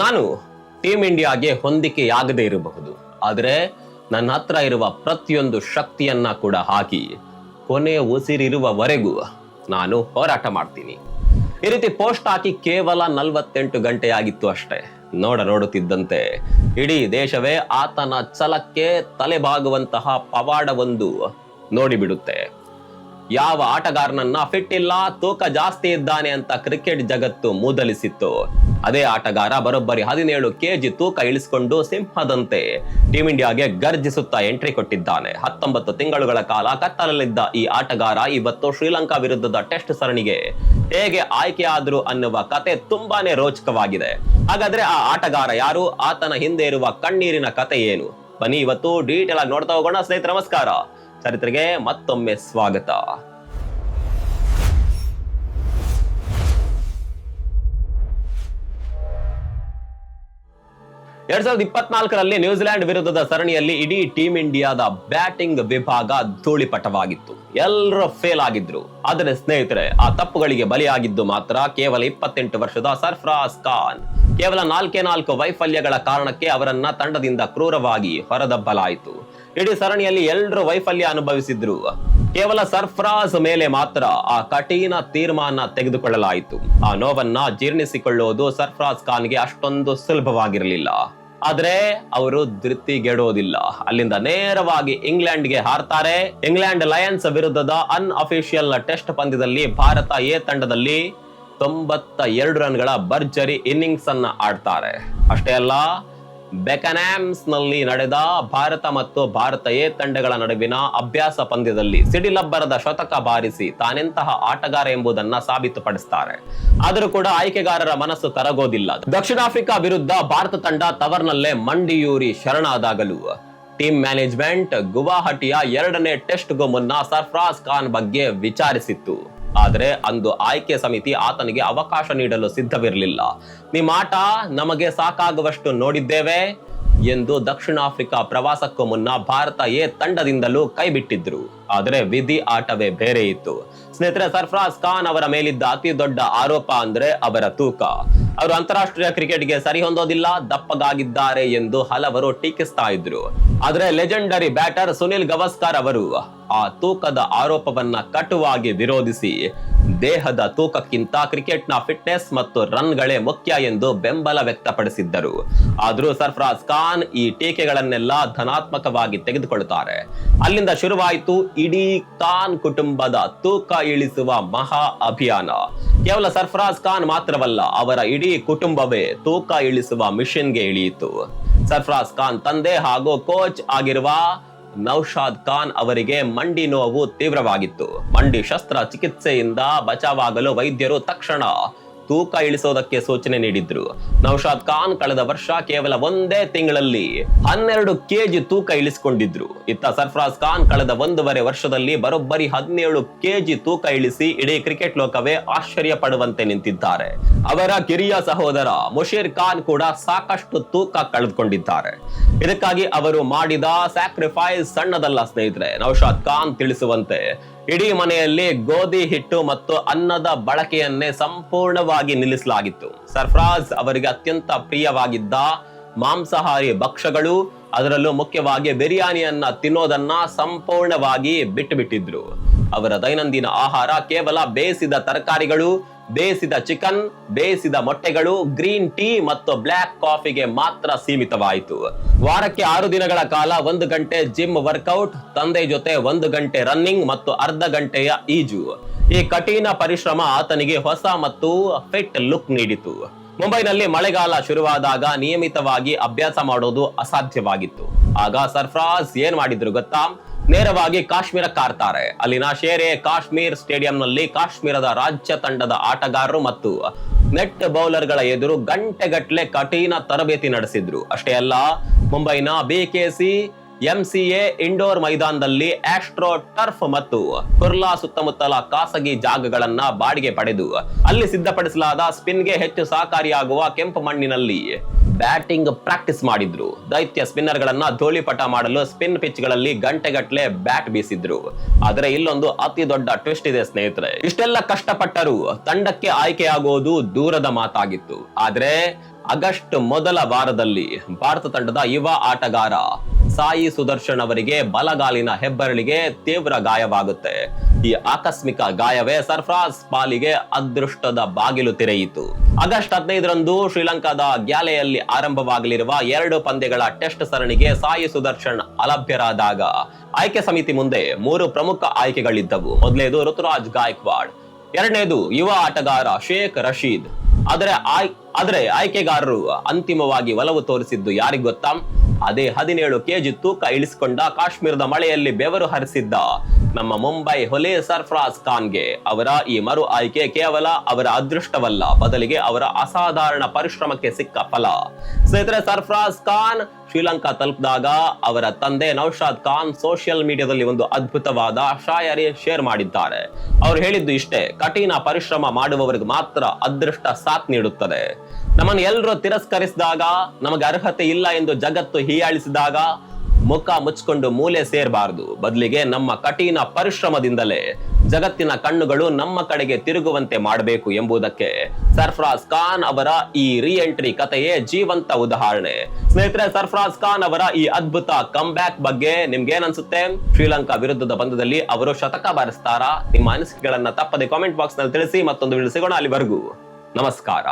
ನಾನು ಟೀಮ್ ಇಂಡಿಯಾಗೆ ಹೊಂದಿಕೆಯಾಗದೇ ಇರಬಹುದು, ಆದರೆ ನನ್ನ ಹತ್ರ ಇರುವ ಪ್ರತಿಯೊಂದು ಶಕ್ತಿಯನ್ನ ಕೂಡ ಹಾಕಿ ಕೊನೆಯ ಉಸಿರಿರುವವರೆಗೂ ನಾನು ಹೋರಾಟ ಮಾಡ್ತೀನಿ. ಈ ರೀತಿ ಪೋಸ್ಟ್ ಹಾಕಿ ಕೇವಲ 48 ಗಂಟೆಯಾಗಿತ್ತು ಅಷ್ಟೇ. ನೋಡುತ್ತಿದ್ದಂತೆ ಇಡೀ ದೇಶವೇ ಆತನ ಛಲಕ್ಕೆ ತಲೆಬಾಗುವಂತಹ ಪವಾಡವೊಂದು ನೋಡಿಬಿಡುತ್ತೆ. ಯಾವ ಆಟಗಾರನನ್ನ ಫಿಟ್ ಇಲ್ಲ, ತೂಕ ಜಾಸ್ತಿ ಇದ್ದಾನೆ ಅಂತ ಕ್ರಿಕೆಟ್ ಜಗತ್ತು ಮೂದಲಿಸಿತ್ತು, ಅದೇ ಆಟಗಾರ ಬರೋಬ್ಬರಿ 17 kg ತೂಕ ಇಳಿಸಿಕೊಂಡು ಸಿಂಹದಂತೆ ಟೀಮ್ ಇಂಡಿಯಾಗೆ ಗರ್ಜಿಸುತ್ತಾ ಎಂಟ್ರಿ ಕೊಟ್ಟಿದ್ದಾನೆ. 19 ತಿಂಗಳುಗಳ ಕಾಲ ಕತ್ತಲಲ್ಲಿದ್ದ ಈ ಆಟಗಾರ ಇವತ್ತು ಶ್ರೀಲಂಕಾ ವಿರುದ್ಧದ ಟೆಸ್ಟ್ ಸರಣಿಗೆ ಹೇಗೆ ಆಯ್ಕೆಯಾದ್ರು ಅನ್ನುವ ಕತೆ ತುಂಬಾನೇ ರೋಚಕವಾಗಿದೆ. ಹಾಗಾದ್ರೆ ಆ ಆಟಗಾರ ಯಾರು, ಆತನ ಹಿಂದೆ ಇರುವ ಕಣ್ಣೀರಿನ ಕತೆ ಏನು? ಬನ್ನಿ ಇವತ್ತು ಡೀಟೇಲ್ ಆಗಿ ನೋಡ್ತಾ ಹೋಗೋಣ. ಸ್ನೇಹಿತರೆ ನಮಸ್ಕಾರ, ಚರಿತ್ರೆಗೆ ಮತ್ತೊಮ್ಮೆ ಸ್ವಾಗತ. 2024ರಲ್ಲಿ ನ್ಯೂಜಿಲೆಂಡ್ ವಿರುದ್ಧದ ಸರಣಿಯಲ್ಲಿ ಇಡೀ ಟೀಮ್ ಇಂಡಿಯಾದ ಬ್ಯಾಟಿಂಗ್ ವಿಭಾಗ ಧೂಳಿಪಟವಾಗಿತ್ತು. ಎಲ್ಲರೂ ಫೇಲ್ ಆಗಿದ್ರು. ಆದರೆ ಸ್ನೇಹಿತರೆ, ಆ ತಪ್ಪುಗಳಿಗೆ ಬಲಿಯಾಗಿದ್ದು ಮಾತ್ರ ಕೇವಲ 28 ವರ್ಷದ ಸರ್ಫರಾಜ್ ಖಾನ್. ಕೇವಲ 4 ವೈಫಲ್ಯಗಳ ಕಾರಣಕ್ಕೆ ಅವರನ್ನ ತಂಡದಿಂದ ಕ್ರೂರವಾಗಿ ಹೊರದಬ್ಬಲಾಯಿತು. ಇಡೀ ಸರಣಿಯಲ್ಲಿ ಎಲ್ಲರೂ ವೈಫಲ್ಯ ಅನುಭವಿಸಿದ್ರು. ಕೇವಲ ಸರ್ಫರಾಜ್ ಮೇಲೆ ಮಾತ್ರ ಆ ಕಠಿಣ ತೀರ್ಮಾನ ತೆಗೆದುಕೊಳ್ಳಲಾಯಿತು. ಆ ನೋವನ್ನ ಜೀರ್ಣಿಸಿಕೊಳ್ಳುವುದು ಸರ್ಫರಾಜ್ ಖಾನ್ಗೆ ಅಷ್ಟೊಂದು ಸುಲಭವಾಗಿರಲಿಲ್ಲ. ಆದ್ರೆ ಅವರು ಧೃತಿಗೆಡೋದಿಲ್ಲ. ಅಲ್ಲಿಂದ ನೇರವಾಗಿ ಇಂಗ್ಲೆಂಡ್ಗೆ ಹಾರ್ತಾರೆ. ಇಂಗ್ಲೆಂಡ್ ಲಯನ್ಸ್ ವಿರುದ್ಧದ ಅನ್ಅಫಿಷಿಯಲ್ ಟೆಸ್ಟ್ ಪಂದ್ಯದಲ್ಲಿ ಭಾರತ ಎ ತಂಡದಲ್ಲಿ 92 ರನ್ಗಳ ಭರ್ಜರಿ ಇನ್ನಿಂಗ್ಸ್ ಅನ್ನ ಆಡ್ತಾರೆ. ಅಷ್ಟೇ ಅಲ್ಲ, ಬೆಕನ್ಯಾಮ್ಸ್ ನಲ್ಲಿ ನಡೆದ ಭಾರತ ಮತ್ತು ಭಾರತ ಎ ತಂಡಗಳ ನಡುವಿನ ಅಭ್ಯಾಸ ಪಂದ್ಯದಲ್ಲಿ ಸಿಡಿಲಬ್ಬರದ ಶತಕ ಬಾರಿಸಿ ತಾನೆಂತಹ ಆಟಗಾರ ಎಂಬುದನ್ನ ಸಾಬೀತುಪಡಿಸ್ತಾರೆ. ಆದರೂ ಕೂಡ ಆಯ್ಕೆಗಾರರ ಮನಸ್ಸು ಕರಗೋದಿಲ್ಲ. ದಕ್ಷಿಣ ಆಫ್ರಿಕಾ ವಿರುದ್ಧ ಭಾರತ ತಂಡ ತವರ್ನಲ್ಲೇ ಮಂಡಿಯೂರಿ ಶರಣಾದಾಗಲೂ ಟೀಮ್ ಮ್ಯಾನೇಜ್ಮೆಂಟ್ ಗುವಾಹಟಿಯ 2ನೇ ಟೆಸ್ಟ್ಗೂ ಮುನ್ನ ಸರ್ಫರಾಜ್ ಖಾನ್ ಬಗ್ಗೆ ವಿಚಾರಿಸಿತ್ತು. ಆದರೆ ಅಂದು ಆಯ್ಕೆ ಸಮಿತಿ ಆತನಿಗೆ ಅವಕಾಶ ನೀಡಲು ಸಿದ್ಧವಿರಲಿಲ್ಲ. ನಿಮ್ಮ ಆಟ ನಮಗೆ ಸಾಕಾಗುವಷ್ಟು ನೋಡಿದ್ದೇವೆ ಎಂದು ದಕ್ಷಿಣ ಆಫ್ರಿಕಾ ಪ್ರವಾಸಕ್ಕೂ ಮುನ್ನ ಭಾರತ ಎ ತಂಡದಿಂದಲೂ ಕೈ ಬಿಟ್ಟಿದ್ರು. ಆದರೆ ವಿಧಿ ಆಟವೇ ಬೇರೆ ಇತ್ತು. ಸ್ನೇಹಿತರೆ, ಸರ್ಫರಾಜ್ ಖಾನ್ ಅವರ ಮೇಲಿದ್ದ ಅತಿ ದೊಡ್ಡ ಆರೋಪ ಅಂದ್ರೆ ಅವರ ತೂಕ. ಅವರು ಅಂತಾರಾಷ್ಟ್ರೀಯ ಕ್ರಿಕೆಟ್ಗೆ ಸರಿ ಹೊಂದೋದಿಲ್ಲ, ದಪ್ಪಗಾಗಿದ್ದಾರೆ ಎಂದು ಹಲವರು ಟೀಕಿಸ್ತಾ ಇದ್ರು. ಆದ್ರೆ ಲೆಜೆಂಡರಿ ಬ್ಯಾಟರ್ ಸುನಿಲ್ ಗವಾಸ್ಕರ್ ಅವರು ಆ ತೂಕದ ಆರೋಪವನ್ನ ಕಟುವಾಗಿ ವಿರೋಧಿಸಿ ದೇಹದ ತೂಕಕ್ಕಿಂತ ಕ್ರಿಕೆಟ್ನ ಫಿಟ್ನೆಸ್ ಮತ್ತು ರನ್ಗಳೇ ಮುಖ್ಯ ಎಂದು ಬೆಂಬಲ ವ್ಯಕ್ತಪಡಿಸಿದ್ದರು. ಆದರೂ ಸರ್ಫರಾಜ್ ಖಾನ್ ಈ ಟೀಕೆಗಳನ್ನೆಲ್ಲ ಧನಾತ್ಮಕವಾಗಿ ತೆಗೆದುಕೊಳ್ಳುತ್ತಾರೆ. ಅಲ್ಲಿಂದ ಶುರುವಾಯಿತು ಇಡೀ ಖಾನ್ ಕುಟುಂಬದ ತೂಕ ಇಳಿಸುವ ಮಹಾ ಅಭಿಯಾನ. ಕೇವಲ ಸರ್ಫರಾಜ್ ಖಾನ್ ಮಾತ್ರವಲ್ಲ, ಅವರ ಇಡೀ ಕುಟುಂಬವೇ ತೂಕ ಇಳಿಸುವ ಮಿಷನ್ಗೆ ಇಳಿಯಿತು. ಸರ್ಫರಾಜ್ ಖಾನ್ ತಂದೆ ಹಾಗೂ ಕೋಚ್ ಆಗಿರುವ ನೌಶಾದ್ ಖಾನ್ ಅವರಿಗೆ ಮಂಡಿ ನೋವು ತೀವ್ರವಾಗಿತ್ತು. ಮಂಡಿ ಶಸ್ತ್ರ ಚಿಕಿತ್ಸೆಯಿಂದ ಬಚಾವಾಗಲು ವೈದ್ಯರು ತಕ್ಷಣ ತೂಕ ಇಳಿಸೋದಕ್ಕೆ ಸೂಚನೆ ನೀಡಿದ್ರು. ನೌಶಾದ್ ಖಾನ್ ಕಳೆದ ವರ್ಷ ಕೇವಲ 1 ತಿಂಗಳಲ್ಲಿ 12 kg ತೂಕ ಇಳಿಸಿಕೊಂಡಿದ್ರು. ಇತ್ತ ಸರ್ಫರಾಜ್ ಖಾನ್ ಕಳೆದ 1.5 ವರ್ಷದಲ್ಲಿ ಬರೋಬ್ಬರಿ 17 kg ತೂಕ ಇಳಿಸಿ ಇಡೀ ಕ್ರಿಕೆಟ್ ಲೋಕವೇ ಆಶ್ಚರ್ಯ ಪಡುವಂತೆ ನಿಂತಿದ್ದಾರೆ. ಅವರ ಕಿರಿಯ ಸಹೋದರ ಮುಷೀರ್ ಖಾನ್ ಕೂಡ ಸಾಕಷ್ಟು ತೂಕ ಕಳೆದುಕೊಂಡಿದ್ದಾರೆ. ಇದಕ್ಕಾಗಿ ಅವರು ಮಾಡಿದ ಸ್ಯಾಕ್ರಿಫೈಸ್ ಸಣ್ಣದಲ್ಲ ಸ್ನೇಹಿತರೆ. ನೌಶಾದ್ ಖಾನ್ ತಿಳಿಸುವಂತೆ ಇಡೀ ಮನೆಯಲ್ಲಿ ಗೋಧಿ ಹಿಟ್ಟು ಮತ್ತು ಅನ್ನದ ಬಳಕೆಯನ್ನೇ ಸಂಪೂರ್ಣವಾಗಿ ನಿಲ್ಲಿಸಲಾಗಿತ್ತು. ಸರ್ಫರಾಜ್ ಅವರಿಗೆ ಅತ್ಯಂತ ಪ್ರಿಯವಾಗಿದ್ದ ಮಾಂಸಾಹಾರಿ ಭಕ್ಷ್ಯಗಳು, ಅದರಲ್ಲೂ ಮುಖ್ಯವಾಗಿ ಬಿರಿಯಾನಿಯನ್ನ ತಿನ್ನೋದನ್ನ ಸಂಪೂರ್ಣವಾಗಿ ಬಿಟ್ಟುಬಿಟ್ಟಿದ್ರು. ಅವರ ದೈನಂದಿನ ಆಹಾರ ಕೇವಲ ಬೇಯಿಸಿದ ತರಕಾರಿಗಳು, ಬೇಯಿಸಿದ ಚಿಕನ್, ಬೇಯಿಸಿದ ಮೊಟ್ಟೆಗಳು, ಗ್ರೀನ್ ಟೀ ಮತ್ತು ಬ್ಲಾಕ್ ಕಾಫಿಗೆ ಮಾತ್ರ ಸೀಮಿತವಾಯಿತು. ವಾರಕ್ಕೆ 6 ದಿನಗಳ ಕಾಲ 1 ಗಂಟೆ ಜಿಮ್ ವರ್ಕೌಟ್, ತಂದೆ ಜೊತೆ 1 ಗಂಟೆ ರನ್ನಿಂಗ್ ಮತ್ತು ಅರ್ಧ ಗಂಟೆಯ ಈಜು. ಈ ಕಠಿಣ ಪರಿಶ್ರಮ ಆತನಿಗೆ ಹೊಸ ಮತ್ತು ಫಿಟ್ ಲುಕ್ ನೀಡಿತು. ಮುಂಬೈನಲ್ಲಿ ಮಳೆಗಾಲ ಶುರುವಾದಾಗ ನಿಯಮಿತವಾಗಿ ಅಭ್ಯಾಸ ಮಾಡೋದು ಅಸಾಧ್ಯವಾಗಿತ್ತು. ಆಗ ಸರ್ಫರಾಜ್ ಏನ್ ಮಾಡಿದ್ರು ಗೊತ್ತಾ? ನೇರವಾಗಿ ಕಾಶ್ಮೀರ ಕಾರ್ತಾರೆ. ಅಲ್ಲಿನ ಶೇರೆ ಕಾಶ್ಮೀರ್ ಸ್ಟೇಡಿಯಂನಲ್ಲಿ ಕಾಶ್ಮೀರದ ರಾಜ್ಯ ತಂಡದ ಆಟಗಾರರು ಮತ್ತು ನೆಟ್ ಬೌಲರ್ಗಳ ಎದುರು ಗಂಟೆಗಟ್ಟಲೆ ಕಠಿಣ ತರಬೇತಿ ನಡೆಸಿದ್ರು. ಅಷ್ಟೇ ಅಲ್ಲ, ಮುಂಬೈನ ಬಿಕೆಸಿ ಎಂಸಿಎ ಇಂಡೋರ್ ಮೈದಾನದಲ್ಲಿ ಆಸ್ಟ್ರೋ ಟರ್ಫ್ ಮತ್ತು ಕುರ್ಲಾ ಸುತ್ತಮುತ್ತಲ ಖಾಸಗಿ ಜಾಗಗಳನ್ನ ಬಾಡಿಗೆ ಪಡೆದು ಅಲ್ಲಿ ಸಿದ್ಧಪಡಿಸಲಾದ ಸ್ಪಿನ್ಗೆ ಹೆಚ್ಚು ಸಹಕಾರಿಯಾಗುವ ಕೆಂಪು ಮಣ್ಣಿನಲ್ಲಿ ಬ್ಯಾಟಿಂಗ್ ಪ್ರಾಕ್ಟೀಸ್ ಮಾಡಿದ್ರು. ದೈತ್ಯ ಸ್ಪಿನ್ನರ್ ಗಳನ್ನ ಧೂಳಿಪಟ ಮಾಡಲು ಸ್ಪಿನ್ ಪಿಚ್ ಗಳಲ್ಲಿ ಗಂಟೆಗಟ್ಟಲೆ ಬ್ಯಾಟ್ ಬೀಸಿದ್ರು. ಆದ್ರೆ ಇಲ್ಲೊಂದು ಅತಿ ದೊಡ್ಡ ಟ್ವಿಸ್ಟ್ ಇದೆ ಸ್ನೇಹಿತರೆ. ಇಷ್ಟೆಲ್ಲ ಕಷ್ಟಪಟ್ಟರು ತಂಡಕ್ಕೆ ಆಯ್ಕೆಯಾಗುವುದು ದೂರದ ಮಾತಾಗಿತ್ತು. ಆದ್ರೆ ಆಗಸ್ಟ್ ಮೊದಲ ವಾರದಲ್ಲಿ ಭಾರತ ತಂಡದ ಯುವ ಆಟಗಾರ ಸಾಯಿ ಸುದರ್ಶನ್ ಅವರಿಗೆ ಬಲಗಾಲಿನ ಹೆಬ್ಬೆರಳಿಗೆ ತೀವ್ರ ಗಾಯವಾಗುತ್ತೆ. ಈ ಆಕಸ್ಮಿಕ ಗಾಯವೇ ಸರ್ಫರಾಜ್ ಪಾಲಿಗೆ ಅದೃಷ್ಟದ ಬಾಗಿಲು ತೆರೆಯಿತು. ಆಗಸ್ಟ್ 15ರಂದು ಶ್ರೀಲಂಕಾದ ಗ್ಯಾಲೆಯಲ್ಲಿ ಆರಂಭವಾಗಲಿರುವ 2 ಪಂದ್ಯಗಳ ಟೆಸ್ಟ್ ಸರಣಿಗೆ ಸಾಯಿ ಸುದರ್ಶನ್ ಅಲಭ್ಯರಾದಾಗ ಆಯ್ಕೆ ಸಮಿತಿ ಮುಂದೆ 3 ಪ್ರಮುಖ ಆಯ್ಕೆಗಳಿದ್ದವು. ಮೊದಲನೇದು ಋತುರಾಜ್ ಗಾಯಕ್ವಾಡ್, ಎರಡನೇದು ಯುವ ಆಟಗಾರ ಶೇಖ್ ರಶೀದ್. ಆದರೆ ಆಯ್ಕೆಗಾರರು ಅಂತಿಮವಾಗಿ ಒಲವು ತೋರಿಸಿದ್ದು ಯಾರಿಗ್ ಗೊತ್ತಾ? ಅದೇ 17 ಕೆಜಿ ತೂಕ ಇಳಿಸಿಕೊಂಡ ಕಾಶ್ಮೀರದ ಮಳೆಯಲ್ಲಿ ಬೆವರು ಹರಿಸಿದ್ದ ನಮ್ಮ ಮುಂಬೈ ಹುಲಿ ಸರ್ಫರಾಜ್ ಖಾನ್ಗೆ. ಅವರ ಈ ಮರು ಆಯ್ಕೆ ಕೇವಲ ಅವರ ಅದೃಷ್ಟವಲ್ಲ, ಬದಲಿಗೆ ಅವರ ಅಸಾಧಾರಣ ಪರಿಶ್ರಮಕ್ಕೆ ಸಿಕ್ಕ ಫಲ. ಸ್ನೇಹಿತರೆ, ಸರ್ಫರಾಜ್ ಖಾನ್ ಶ್ರೀಲಂಕಾ ತಲುಪಿದಾಗ ಅವರ ತಂದೆ ನೌಶಾದ್ ಖಾನ್ ಸೋಷಿಯಲ್ ಮೀಡಿಯಾದಲ್ಲಿ ಒಂದು ಅದ್ಭುತವಾದ ಶಾಯರಿ ಶೇರ್ ಮಾಡಿದ್ದಾರೆ. ಅವ್ರು ಹೇಳಿದ್ದು ಇಷ್ಟೇ: ಕಠಿಣ ಪರಿಶ್ರಮ ಮಾಡುವವರಿಗೆ ಮಾತ್ರ ಅದೃಷ್ಟ ಸಾಥ್ ನೀಡುತ್ತದೆ. ನಮ್ಮನ್ನು ಎಲ್ಲರೂ ತಿರಸ್ಕರಿಸಿದಾಗ, ನಮಗೆ ಅರ್ಹತೆ ಇಲ್ಲ ಎಂದು ಜಗತ್ತು ಹೀಯಾಳಿಸಿದಾಗ ಮುಖ ಮುಚ್ಚಿಕೊಂಡು ಮೂಲೆ ಸೇರಬಾರದು. ಬದಲಿಗೆ ನಮ್ಮ ಕಠಿಣ ಪರಿಶ್ರಮದಿಂದಲೇ ಜಗತ್ತಿನ ಕಣ್ಣುಗಳು ನಮ್ಮ ಕಡೆಗೆ ತಿರುಗುವಂತೆ ಮಾಡಬೇಕು ಎಂಬುದಕ್ಕೆ ಸರ್ಫರಾಜ್ ಖಾನ್ ಅವರ ಈ ರೀಎಂಟ್ರಿ ಕಥೆಯೇ ಜೀವಂತ ಉದಾಹರಣೆ. ಸ್ನೇಹಿತರೆ, ಸರ್ಫರಾಜ್ ಖಾನ್ ಅವರ ಈ ಅದ್ಭುತ ಕಮ್ ಬ್ಯಾಕ್ ಬಗ್ಗೆ ನಿಮ್ಗೆ ಏನ್ಸುತ್ತೆ? ಶ್ರೀಲಂಕಾ ವಿರುದ್ಧದ ಪಂದ್ಯದಲ್ಲಿ ಅವರು ಶತಕ ಬಾರಿಸ್ತಾರಾ? ನಿಮ್ಮ ಅನಿಸಿಕೆಗಳನ್ನ ತಪ್ಪದೆ ಕಾಮೆಂಟ್ ಬಾಕ್ಸ್ ನಲ್ಲಿ ತಿಳಿಸಿ. ಮತ್ತೊಂದು ವಿಡಿಯೋ ಸಿಗೋಣ. ಅಲ್ಲಿವರೆಗೂ ನಮಸ್ಕಾರ.